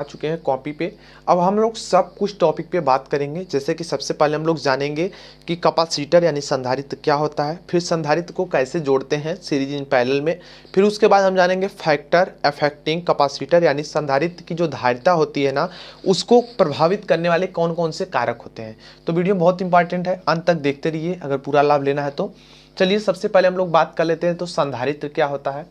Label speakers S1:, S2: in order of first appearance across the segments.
S1: आ चुके हैं कॉपी पे। अब हम लोग सब कुछ टॉपिक पे बात करेंगे। जैसे कि सबसे पहले हम लोग जानेंगे कि कैपेसिटर यानी संधारित्र क्या होता है, फिर संधारित्र को कैसे जोड़ते हैं सीरीज इन पैरेलल में, फिर उसके बाद हम जानेंगे फैक्टर अफेक्टिंग कैपेसिटर यानी संधारित्र की जो धारिता होती है ना, उसको प्रभावित करने वाले कौन कौन से कारक होते हैं। तो वीडियो बहुत इंपॉर्टेंट है, अंत तक देखते रहिए अगर पूरा लाभ लेना है तो। चलिए सबसे पहले हम लोग बात कर लेते हैं तो संधारित्र क्या होता है।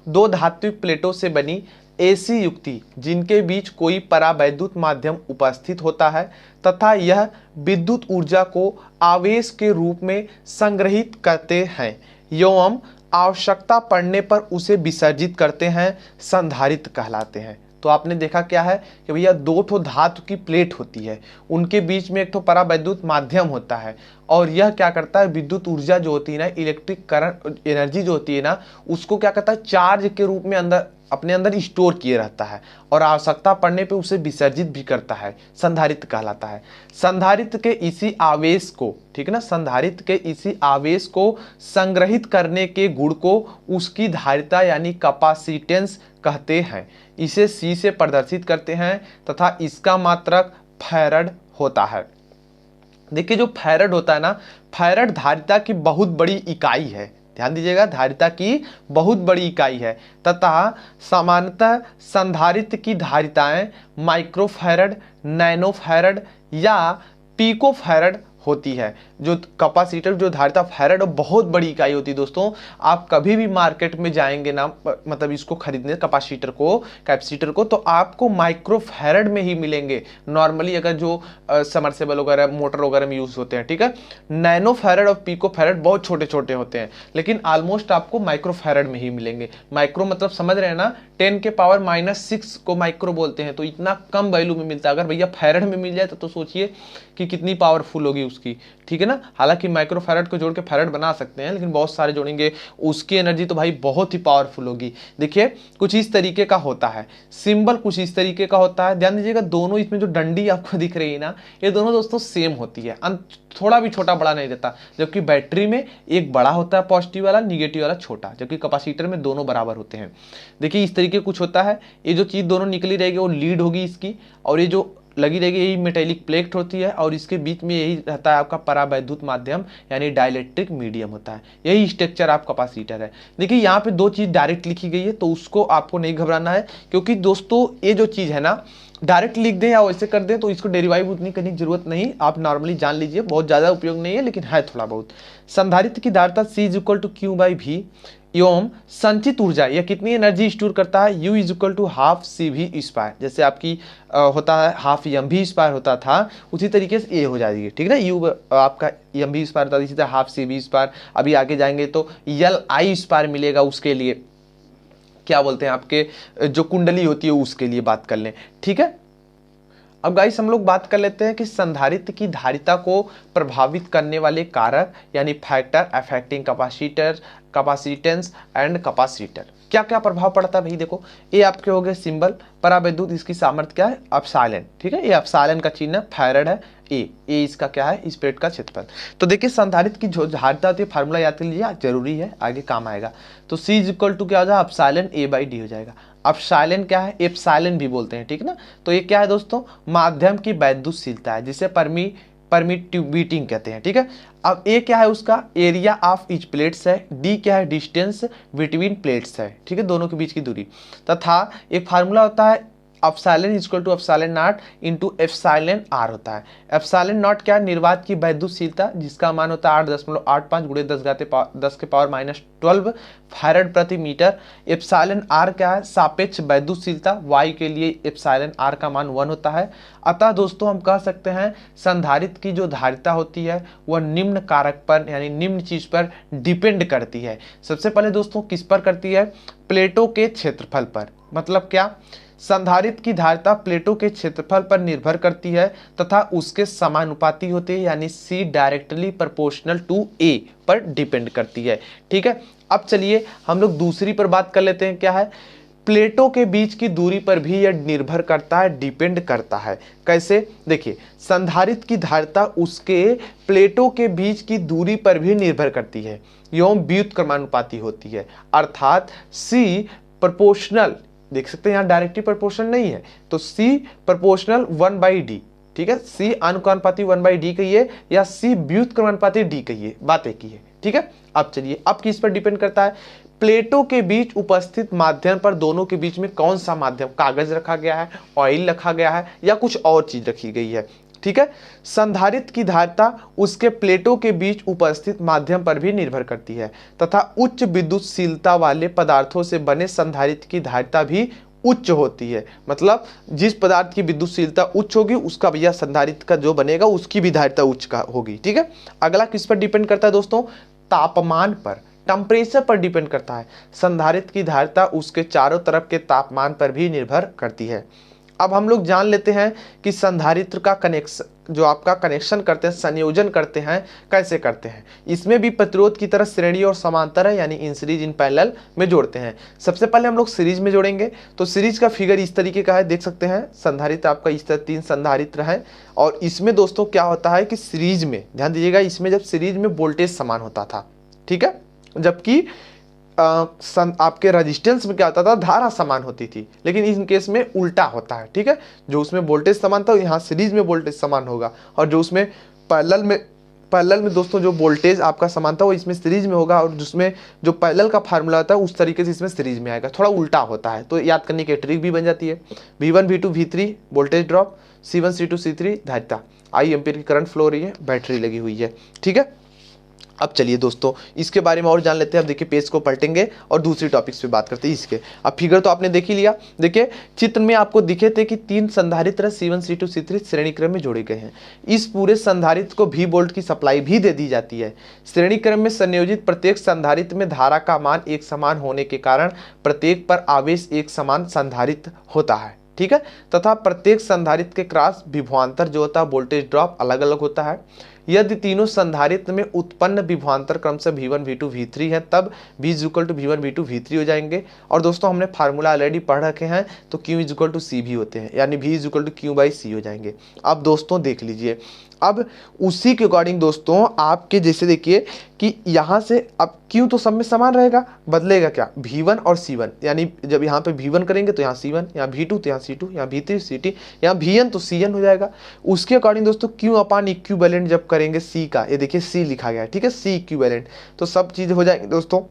S1: दो धात्विक प्लेटों से बनी ऐसी युक्ति जिनके बीच कोई परावैद्युत माध्यम उपस्थित होता है तथा यह विद्युत ऊर्जा को आवेश के रूप में संग्रहित करते हैं एवं आवश्यकता पड़ने पर उसे विसर्जित करते हैं, संधारित्र कहलाते हैं। तो आपने देखा क्या है कि भैया दो ठो धातु की प्लेट होती है, उनके बीच में एक ठो परावैद्युत माध्यम होता है और यह क्या करता है, विद्युत ऊर्जा जो होती है ना, इलेक्ट्रिक करंट एनर्जी जो होती है ना, उसको क्या करता है, चार्ज के रूप में अंदर अपने अंदर स्टोर किए रहता है और आवश्यकता पड़ने पे उसे विसर्जित भी करता है, संधारित्र कहलाता है। संधारित्र के इसी आवेश को, ठीक है ना, संधारित्र के इसी आवेश को संग्रहित करने के गुण को उसकी धारिता यानी कैपेसिटेंस कहते हैं। इसे C से प्रदर्शित करते हैं तथा इसका मात्रक फैरड होता है। देखिए जो फैरड होता है ना, फैरड धारिता की बहुत बड़ी इकाई है, ध्यान दीजिएगा, धारिता की बहुत बड़ी इकाई है तथा सामान्यतः संधारित्र की धारिताएं माइक्रोफैरड, नैनोफैरड या पिकोफैरड होती है। जो कैपेसिटर जो धारिता फैरड बहुत बड़ी इकाई होती है दोस्तों। आप कभी भी मार्केट में जाएंगे ना, मतलब इसको खरीदने कैपेसिटर को तो आपको माइक्रोफैरड में ही मिलेंगे नॉर्मली, अगर जो समरसेबल वगैरह मोटर वगैरह में यूज होते हैं, ठीक है। नैनोफैरड और पिकोफैरड बहुत छोटे छोटे होते हैं, लेकिन ऑलमोस्ट आपको माइक्रोफैरड में ही मिलेंगे। माइक्रो मतलब समझ रहे हैं ना, 10⁻⁻⁶ को माइक्रो बोलते हैं, तो इतना कम वैल्यू में मिलता है। अगर भैया फैरड में मिल जाए तो सोचिए कि कितनी पावरफुल होगी उसकी, ठीक है ना। हालांकि माइक्रोफैरड को जोड़ के फैरड बना सकते हैं, लेकिन बहुत सारे जोड़ेंगे, उसकी एनर्जी तो भाई बहुत ही पावरफुल होगी। देखिए कुछ इस तरीके का होता है सिंबल, कुछ इस तरीके का होता है। ध्यान दीजिएगा, दोनों इसमें जो डंडी आपको दिख रही है ना, ये दोनों दोस्तों सेम होती है, थोड़ा भी छोटा बड़ा नहीं रहता। जबकि बैटरी में एक बड़ा होता है पॉजिटिव वाला, निगेटिव वाला छोटा, जबकि कैपेसिटर में दोनों बराबर होते हैं। देखिए इस तरीके कुछ होता है, ये जो चीज दोनों निकली रहेगी वो लीड होगी इसकी, और ये जो लगी रहेगी यही मेटेलिक प्लेट होती है, और इसके बीच में यही रहता है आपका परावैद्युत माध्यम यानी डाइलेक्ट्रिक मीडियम होता है। यही स्ट्रक्चर आप कैपेसिटर है। देखिए यहाँ पे दो चीज डायरेक्ट लिखी गई है तो उसको आपको नहीं घबराना है, क्योंकि दोस्तों ये जो चीज है ना, डायरेक्ट लिख दें या वैसे कर दें तो इसको डेरिवाइव उतनी करने की जरूरत नहीं, आप नॉर्मली जान लीजिए, बहुत ज्यादा उपयोग नहीं है लेकिन है थोड़ा बहुत। संधारित्र की धारिता C=Q/V एवं संचित ऊर्जा, यह कितनी एनर्जी स्टोर करता है, U=12CV²। जैसे आपकी होता है हाफ mv² होता था, उसी तरीके से ये हो जाएगी, ठीक है ना। U आपका mv² होता था, इसी तरह हाफ CV²। अभी आगे जाएंगे तो Li² मिलेगा, उसके लिए क्या बोलते हैं, आपके जो कुंडली होती है उसके लिए बात कर लें, ठीक है। अब गाइस हम लोग बात कर लेते हैं कि संधारित्र की धारिता को प्रभावित करने वाले कारक यानी factor affecting capacitor, capacitance and capacitor, क्या क्या प्रभाव पड़ता है भाई। देखो ये आपके हो गए सिंबल, परावैद्युत इसकी सामर्थ्य क्या है, एप्सिलॉन, ठीक है। ये एप्सिलॉन का चिन्ह फैरड है, ए इसका क्या है, इस प्लेट का क्षेत्रफल। तो देखिए संधारित्र की जो धारिता होती है, फार्मूला याद कर लीजिए, जरूरी है, आगे काम आएगा। तो C= क्या हो जाएगा, एप्सिलॉन A/D हो जाएगा। एप्सिलॉन क्या है, एप्सिलॉन भी बोलते हैं, ठीक है ना। तो ये क्या है दोस्तों, माध्यम की वैद्युतशीलता है, जिसे परमिटिविटी कहते हैं, ठीक है। अब ए क्या है, उसका एरिया ऑफ ईच प्लेट्स है, डी क्या है, डिस्टेंस बिटवीन प्लेट्स है, ठीक है, दोनों के बीच की दूरी। तथा एक फार्मूला होता है ε=ε0 इंटू εr होता है। ε0 क्या है, निर्वात की वैद्युतशीलता, जिसका मान होता है 8.85 गुणे 10⁻12 फैरड प्रति मीटर। εr क्या है, सापेक्ष वैद्युतशीलता, y के लिए εr का मान 1 होता है। अतः दोस्तों हम कह सकते हैं संधारित्र की जो धारिता होती है वह निम्न कारक पर यानी निम्न चीज पर डिपेंड करती है। सबसे पहले दोस्तों किस पर करती है, प्लेटों के क्षेत्रफल पर। मतलब क्या, संधारित्र की धारिता प्लेटों के क्षेत्रफल पर निर्भर करती है तथा उसके समानुपाती होते हैं, यानी C directly proportional to A पर डिपेंड करती है, ठीक है। अब चलिए हम लोग दूसरी पर बात कर लेते हैं, क्या है, प्लेटों के बीच की दूरी पर भी यह निर्भर करता है, डिपेंड करता है। कैसे, देखिए संधारित्र की धारिता उसके प्लेटों के बीच की दूरी पर भी निर्भर करती है एवं व्युत्क्रमानुपाती होती है, अर्थात C प्रोपोर्शनल देख सकते हैं यहाँ डायरेक्टली प्रोपोर्शनल नहीं है, तो C प्रोपोर्शनल 1/D, ठीक है। C अनुक्रमानुपाती 1/D कहिए या C व्युत्क्रमानुपाती D कहिए, बात एक ही है, ठीक है। अब चलिए, अब किस पर डिपेंड करता है, प्लेटों के बीच उपस्थित माध्यम पर दोनों के बीच में कौन सा माध्यम, कागज रखा गया है, ऑयल रखा गया है या कुछ और चीज रखी गई है, ठीक है। संधारित्र की धारिता उसके प्लेटों के बीच उपस्थित माध्यम पर भी निर्भर करती है तथा उच्च विद्युतशीलता वाले पदार्थों से बने संधारित्र की धारिता भी उच्च होती है। मतलब जिस पदार्थ की विद्युतशीलता उच्च होगी उसका भैया संधारित्र का जो बनेगा उसकी भी धारिता उच्च का होगी, ठीक है। अगला किस पर डिपेंड करता है दोस्तों, तापमान पर, टेम्परेचर पर डिपेंड करता है। संधारित्र की धारिता उसके चारों तरफ के तापमान पर भी निर्भर करती है। अब हम लोग जान लेते हैं कि संधारित्र का कनेक्शन, जो आपका कनेक्शन करते हैं, संयोजन करते हैं, कैसे करते हैं। इसमें भी प्रतिरोध की तरह श्रेणी और समांतर है, यानी इन सीरीज इन पैरेलल में जोड़ते हैं। सबसे पहले हम लोग सीरीज में जोड़ेंगे, तो सीरीज का फिगर इस तरीके का है, देख सकते हैं। संधारित्र आपका इस तरह 3 संधारित्र है और इसमें दोस्तों क्या होता है कि सीरीज में, ध्यान दीजिएगा, इसमें जब सीरीज में वोल्टेज समान होता था, ठीक है, जबकि आपके रेजिस्टेंस में क्या होता था, धारा समान होती थी। लेकिन इस केस में उल्टा होता है, ठीक है। जो उसमें वोल्टेज समान था यहाँ सीरीज में वोल्टेज समान होगा, और जो उसमें पैरेलल में दोस्तों जो वोल्टेज आपका समान था वो इसमें सीरीज में होगा, और जिसमें जो पैरेलल का फार्मूला होता है उस तरीके से इसमें सीरीज में आएगा। थोड़ा उल्टा होता है, तो याद करने की ट्रिक भी बन जाती है। V1 V2 V3 voltage drop, C1 C2 C3 धारिता, I एम्पीयर की करंट फ्लो हो रही है, बैटरी लगी हुई है, ठीक है। अब चलिए दोस्तों इसके बारे में और जान लेते हैं। अब देखिए पेज को पलटेंगे और दूसरी टॉपिक्स पे बात करते हैं इसके। अब फिगर तो आपने देख ही लिया। देखिए चित्र में आपको दिखे थे कि 3 संधारित्र C1 C2 C3 श्रेणी क्रम में जोड़े गए हैं। इस पूरे संधारित्र को V वोल्ट की सप्लाई भी दे दी जाती है। श्रेणी क्रम में संयोजित प्रत्येक संधारित्र में धारा का मान एक समान होने के कारण प्रत्येक पर आवेश एक समान संधारित्र होता है, ठीक है। तथा प्रत्येक संधारित्र के क्रॉस विभवांतर जो होता है, वोल्टेज ड्रॉप अलग अलग होता है। यदि तीनों संधारित्र में उत्पन्न विभवांतर क्रम से V1 V2 V3 है, तब V = V1 V2 V3 हो जाएंगे। और दोस्तों हमने फार्मूला ऑलरेडी पढ़ रखे हैं, तो Q = C भी होते हैं, यानी V = Q/C हो जाएंगे। अब दोस्तों देख लीजिए, अब उसी के अकॉर्डिंग दोस्तों आपके जैसे देखिए कि यहाँ से अब Q तो सब में समान रहेगा, बदलेगा क्या, V1 और C1, यानी जब यहाँ पे V1 करेंगे तो यहाँ C1, यहाँ V2 तो यहाँ C2, यहाँ V3 CT, यहाँ Vn तो Cn हो जाएगा। उसके अकॉर्डिंग दोस्तों Q/इक्विवेलेंट जब करेंगे C का, ये देखिए C लिखा गया है, ठीक है, C इक्विवेलेंट, तो सब चीज़ हो जाएंगे दोस्तों।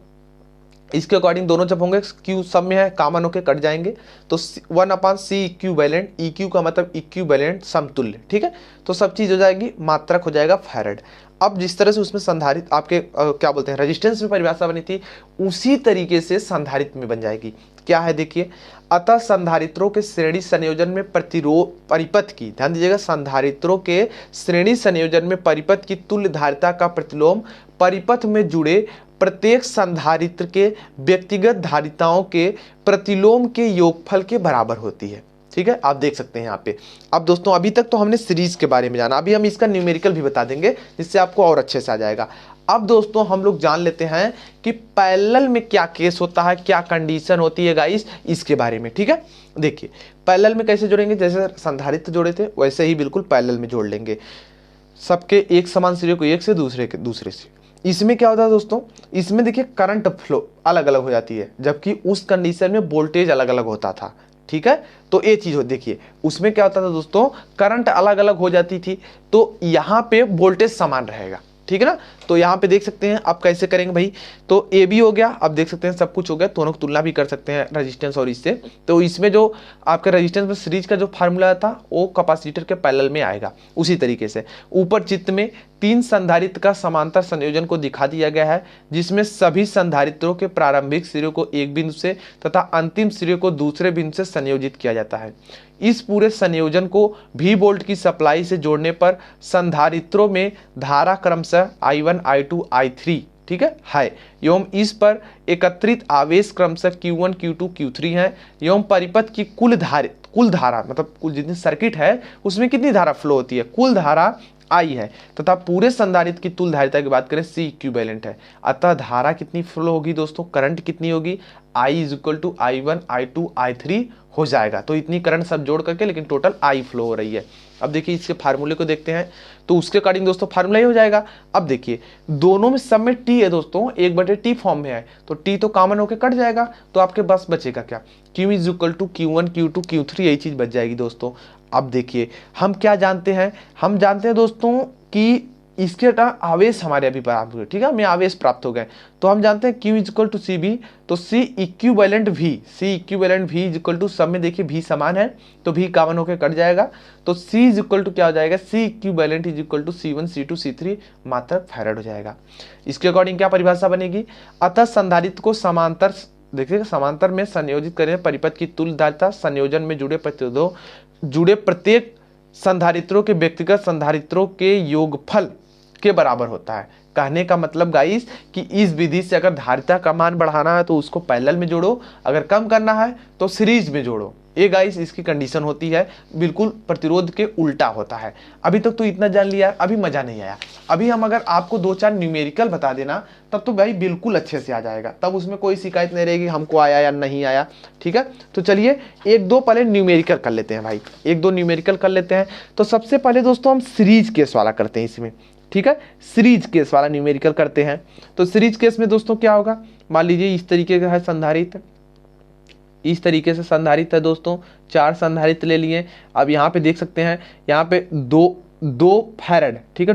S1: इसके अकॉर्डिंग दोनों जब होंगे, Q सब में है, कॉमन होके कट जाएंगे, तो 1/C इक्विवेलेंट, EQ का मतलब इक्विवेलेंट, समतुल्य, ठीक है। तो सब चीज़ हो जाएगी, मात्रक हो जाएगा फैराड। अब जिस तरह से उसमें संधारित्र आपके क्या बोलते हैं रेजिस्टेंस में परिभाषा बनी थी, उसी तरीके से संधारित्र में बन जाएगी। क्या है देखिए, अतः संधारित्रों के श्रेणी संयोजन में परिपथ की, ध्यान दीजिएगा, संधारित्रों के श्रेणी संयोजन में परिपथ की तुल्य धारिता का प्रतिलोम परिपथ में जुड़े प्रत्येक संधारित्र के व्यक्तिगत धारिताओं के प्रतिलोम के योगफल के बराबर होती है, ठीक है। आप देख सकते हैं यहाँ पे। अब दोस्तों अभी तक तो हमने सीरीज के बारे में जाना, अभी हम इसका न्यूमेरिकल भी बता देंगे जिससे आपको और अच्छे से आ जाएगा। अब दोस्तों हम लोग जान लेते हैं कि पैरेलल में क्या केस होता है, क्या कंडीशन होती है गाइस, इसके बारे में, ठीक है। देखिए पैरेलल में कैसे जोड़ेंगे, जैसे संधारित्र जोड़े थे वैसे ही बिल्कुल पैरेलल में जोड़ लेंगे, सबके एक समान सिरे को एक से दूसरे से। इसमें क्या होता है दोस्तों, इसमें देखिए करंट फ्लो अलग अलग हो जाती है, जबकि उस कंडीशन में वोल्टेज अलग अलग होता था, ठीक है। तो ये चीज हो, देखिए उसमें क्या होता था दोस्तों, करंट अलग अलग हो जाती थी, तो यहाँ पे वोल्टेज समान रहेगा, ठीक है ना। तो यहाँ पे देख सकते हैं आप कैसे करेंगे भाई, तो ए भी हो गया, अब देख सकते हैं सब कुछ हो गया, दोनों की तुलना भी कर सकते हैं रेजिस्टेंस और इससे। तो इसमें जो आपके रेजिस्टेंस में सीरीज का जो फार्मूला था वो कैपेसिटर के पैरेलल में आएगा। उसी तरीके से ऊपर चित्र में 3 संधारित्र का समांतर संयोजन को दिखा दिया गया है, जिसमें सभी संधारित्रों के प्रारंभिक सिरे को एक बिंदु से तथा अंतिम सिरे को दूसरे बिंदु से संयोजित किया जाता है। इस पूरे संयोजन को V वोल्ट की सप्लाई से जोड़ने पर संधारित्रों में धारा क्रमशः I1 I2 I3, ठीक है एवं इस पर एकत्रित आवेश क्रमशः Q1 Q2 Q3 है एवं परिपथ की कुल धारा मतलब कुल जितनी सर्किट है उसमें कितनी धारा फ्लो होती है, कुल धारा I है तथा पूरे संधारित्र की तुल्य धारिता की बात करें C इक्विवेलेंट है। अतः धारा कितनी फ्लो होगी दोस्तों, करंट कितनी होगी, I = I1 I2 I3 हो जाएगा। तो इतनी करंट सब जोड़ करके लेकिन टोटल I फ्लो हो रही है। अब देखिए इसके फार्मूले को देखते हैं तो उसके अकॉर्डिंग दोस्तों फार्मूला ही हो जाएगा। अब देखिए दोनों में सब में T है दोस्तों, 1/T फॉर्म में है तो T तो कॉमन होकर कट जाएगा, तो आपके बस बचेगा क्या, Q = Q1 Q2 Q3, यही चीज बच जाएगी दोस्तों। अब देखिए हम क्या जानते हैं, हम जानते हैं दोस्तों कि इसके आवेश हमारे अभी प्राप्त हुए, ठीक है, हमें आवेश प्राप्त हो गए। तो हम जानते हैं Q = CB, तो C इक्विवेलेंट V सब में देखिए V समान है तो V कॉमन होकर कट जाएगा, तो C क्या हो जाएगा, C equivalent = C1 C2 C3 मात्रक फैराड हो जाएगा। इसके अकॉर्डिंग क्या परिभाषा बनेगी, अतः संधारित्र को समांतर, देखिए समांतर में संयोजित करें परिपथ की तुल्य धारिता संयोजन में जुड़े प्रत्येक संधारित्रों के व्यक्तिगत संधारित्रों के योगफल के बराबर होता है। कहने का मतलब गाइस कि इस विधि से अगर धारिता का मान बढ़ाना है तो उसको पैरेलल में जोड़ो, अगर कम करना है तो सीरीज में जोड़ो। ये गाइस इसकी कंडीशन होती है, बिल्कुल प्रतिरोध के उल्टा होता है। अभी तक तो इतना जान लिया, अभी मजा नहीं आया। अभी हम अगर आपको 2-4 न्यूमेरिकल बता देना तब तो भाई बिल्कुल अच्छे से आ जाएगा, तब उसमें कोई शिकायत नहीं रहेगी हमको आया या नहीं आया, ठीक है। तो चलिए 1-2 पहले न्यूमेरिकल कर लेते हैं भाई, 1-2 न्यूमेरिकल कर लेते हैं। तो सबसे पहले दोस्तों हम सीरीज केस वाला करते हैं इसमें, ठीक है, सीरीज केस वाला न्यूमेरिकल करते हैं। तो सीरीज केस में दोस्तों क्या होगा, मान लीजिए इस तरीके का है संधारित्र, इस तरीके से संधारित्र है दोस्तों, 4 संधारित्र ले लिए। अब यहाँ पे देख सकते हैं, यहाँ पे दो फैराड, ठीक है,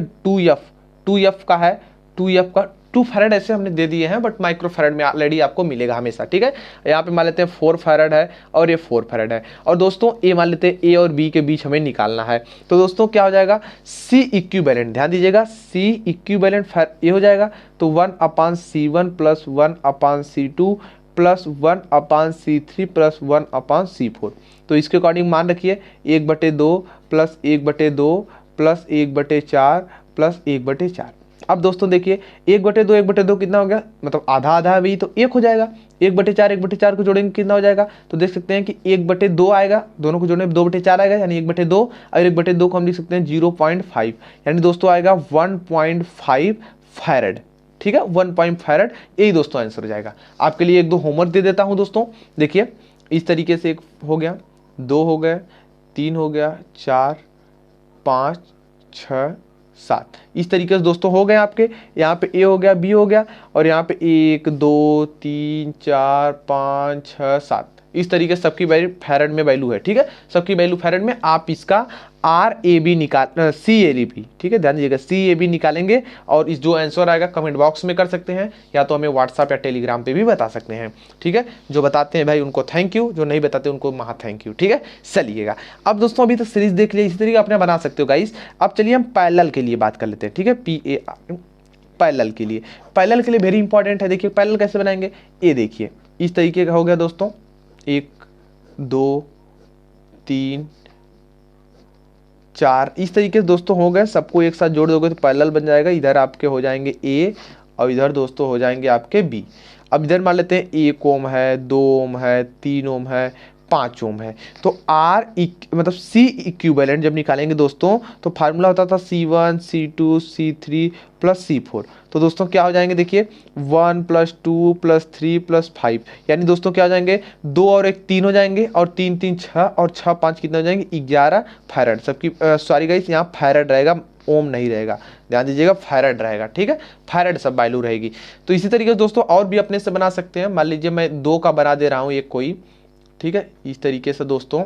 S1: 2F का है, 2 फैराड ऐसे हमने दे दिए हैं, बट माइक्रो फैराड में ऑलरेडी आपको मिलेगा हमेशा, ठीक है। यहाँ पे मान लेते हैं 4 फैराड है और ये 4 फैराड है, और दोस्तों ए मान लेते हैं, ए और बी के बीच हमें निकालना है। तो दोस्तों क्या हो जाएगा, C इक्विवेलेंट, ध्यान दीजिएगा C इक्विवेलेंट ये हो जाएगा, तो 1/C1 + 1/C2 + 1/C3 + 1/C4। तो इसके अकॉर्डिंग मान रखिए 1/2 + 1/2 + 1/4 + 1/4। अब दोस्तों देखिए 1/2 कितना हो गया, मतलब आधा आधा है, तो 1 हो जाएगा। 1/4 को जोड़ेंगे कितना हो जाएगा, तो देख सकते हैं कि 1/2 आएगा, दोनों को जोड़ने 2/4 आएगा, यानी 1/2, और 1/2 को हम लिख सकते हैं 0.5, यानी दोस्तों आएगा 1.5 फैराड, ठीक है, 1.5 फैराड, यही दोस्तों आंसर हो जाएगा। आपके लिए 1-2 होमवर्क दे देता हूं दोस्तों, देखिए इस तरीके से 1 हो गया, 2 हो गए, 3 हो गया, 4 5 6 7, इस तरीके से दोस्तों हो गए आपके। यहाँ पे ए हो गया, बी हो गया, और यहाँ पे 1 2 3 4 5 6 7, इस तरीके से सबकी वैल्यू फैराड में वैल्यू है, ठीक है, सबकी वैल्यू फैराड में। आप इसका RAB निकाल CAB, ठीक है, ध्यान दीजिएगा CAB निकालेंगे, और इस जो आंसर आएगा कमेंट बॉक्स में कर सकते हैं, या तो हमें व्हाट्सएप या टेलीग्राम पे भी बता सकते हैं, ठीक है। जो बताते हैं भाई उनको थैंक यू, जो नहीं बताते उनको महा थैंक यू, ठीक है। चलिएगा अब दोस्तों अभी तो सीरीज देख लिया, इसी तरीके अपने बना सकते हो गाइस। अब चलिए हम पैरेलल के लिए बात कर लेते हैं, ठीक है, PAR पैरेलल के लिए वेरी इंपॉर्टेंट है। देखिए पैरेलल कैसे बनाएंगे, ये देखिए इस तरीके का हो गया दोस्तों, 1 2 3 4, इस तरीके से दोस्तों हो गए। सबको एक साथ जोड़ दोगे तो पैरेलल बन जाएगा। इधर आपके हो जाएंगे A और इधर दोस्तों हो जाएंगे आपके B। अब इधर मान लेते हैं 1 ओम है, 2 ओम है, 3 ओम है, 5 ओम है। तो मतलब C इक्विवेलेंट जब निकालेंगे दोस्तों तो फार्मूला होता था C1 C2 C3 + C4। तो दोस्तों क्या हो जाएंगे, देखिए 1 + 2 + 3 + 5, यानी दोस्तों क्या हो जाएंगे, 2 और 1 3 हो जाएंगे, और 3 3 6, और 6 5 कितने हो जाएंगे, 11 फैराड। सबकी सॉरी गाइस यहाँ फैराड रहेगा, ओम नहीं रहेगा, ध्यान दीजिएगा फैराड रहेगा, ठीक है, फैराड सब वैल्यू रहेगी। तो इसी तरीके से दोस्तों और भी अपने से बना सकते हैं। मान लीजिए मैं 2 का बना दे रहा हूँ एक कोई, ठीक है, इस तरीके से दोस्तों,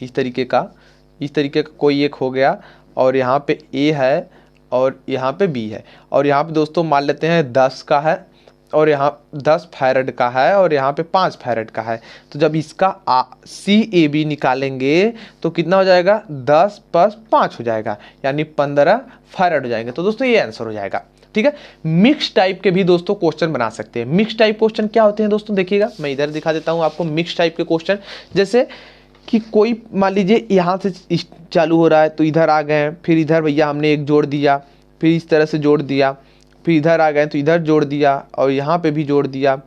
S1: इस तरीके का कोई एक हो गया, और यहाँ पे A है और यहाँ पे B है, और यहाँ पे दोस्तों मान लेते हैं 10 का है, और यहाँ 10 फैराड का है, और यहाँ पे 5 फैराड का है। तो जब इसका CAB निकालेंगे तो कितना हो जाएगा, 10 + 5 हो जाएगा, यानी 15 फैराड हो जाएंगे। तो दोस्तों ये आंसर हो जाएगा, ठीक है। मिक्स टाइप के भी दोस्तों क्वेश्चन बना सकते हैं। मिक्स टाइप क्वेश्चन क्या होते हैं दोस्तों, देखिएगा मैं इधर दिखा देता हूं आपको मिक्स टाइप के क्वेश्चन। जैसे कि कोई मान लीजिए यहाँ से चालू हो रहा है तो इधर आ गए, फिर इधर भैया हमने एक जोड़ दिया, फिर इस तरह से जोड़ दिया, फिर इधर आ गए तो इधर जोड़ दिया, और यहाँ पे भी जोड़ दिया,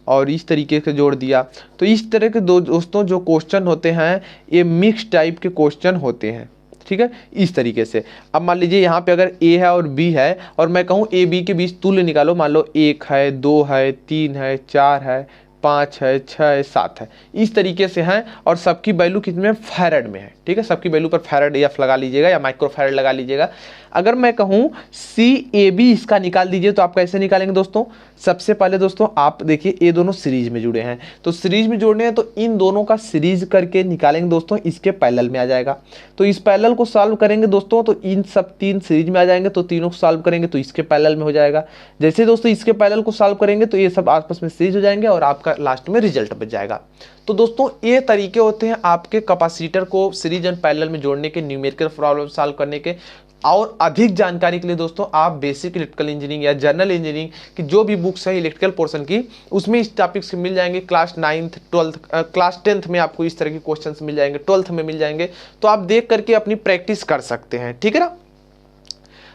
S1: और इस तरीके से जोड़ दिया। तो इस तरह के दोस्तों जो क्वेश्चन होते हैं ये मिक्स टाइप के क्वेश्चन होते हैं, ठीक है, इस तरीके से। अब मान लीजिए यहाँ पे अगर ए है और बी है और मैं कहूँ ए बी के बीच तुल्य निकालो, मान लो 1 है, 2 है, 3 है, 4 है, 5 है, 6 है, 7 है, इस तरीके से हैं और सबकी वैल्यू कितने में, फैरड में है। ठीक है, सबकी वैल्यू पर फैरड एफ लगा लीजिएगा या माइक्रो फैरड लगा लीजिएगा। अगर मैं कहूँ सी ए बी इसका निकाल दीजिए तो आप कैसे निकालेंगे दोस्तों? सबसे पहले दोस्तों आप देखिए ये दोनों सीरीज में जुड़े हैं, तो सीरीज में जोड़ने हैं तो इन दोनों का सीरीज करके निकालेंगे दोस्तों, इसके पैरेलल में आ जाएगा। तो इस पैरेलल को सॉल्व करेंगे दोस्तों तो इन सब 3 सीरीज में आ जाएंगे, तो तीनों को सॉल्व करेंगे तो इसके पैरेलल में हो जाएगा। जैसे दोस्तों इसके पैरेलल को सॉल्व करेंगे तो ये सब आपस में सीरीज हो जाएंगे और आपका लास्ट में रिजल्ट बच जाएगा। तो दोस्तों ये तरीके होते हैं आपके कैपेसिटर को सीरीज एंड पैरेलल में जोड़ने के, न्यूमेरिकल प्रॉब्लम सॉल्व करने के। और अधिक जानकारी के लिए दोस्तों आप बेसिक इलेक्ट्रिकल इंजीनियरिंग या जनरल इंजीनियरिंग की जो भी बुक्स है इलेक्ट्रिकल पोर्शन की, उसमें इस टॉपिक से मिल जाएंगे। Class 9th 12th class 10th में आपको इस तरह के क्वेश्चंस मिल जाएंगे, 12th में मिल जाएंगे, तो आप देख करके अपनी प्रैक्टिस कर सकते हैं। ठीक है ना।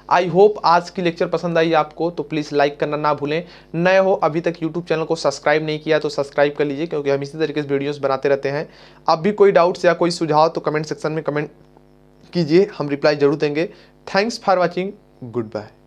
S1: आई होप आज की लेक्चर पसंद आई आपको, तो प्लीज़ लाइक करना ना भूलें। नए हो अभी तक यूट्यूब चैनल को सब्सक्राइब नहीं किया तो सब्सक्राइब कर लीजिए, क्योंकि हम इसी तरीके से वीडियोस बनाते रहते हैं। अब भी कोई डाउट्स या कोई सुझाव तो कमेंट सेक्शन में कमेंट कीजिए, हम रिप्लाई जरूर देंगे। Thanks for watching, good bye.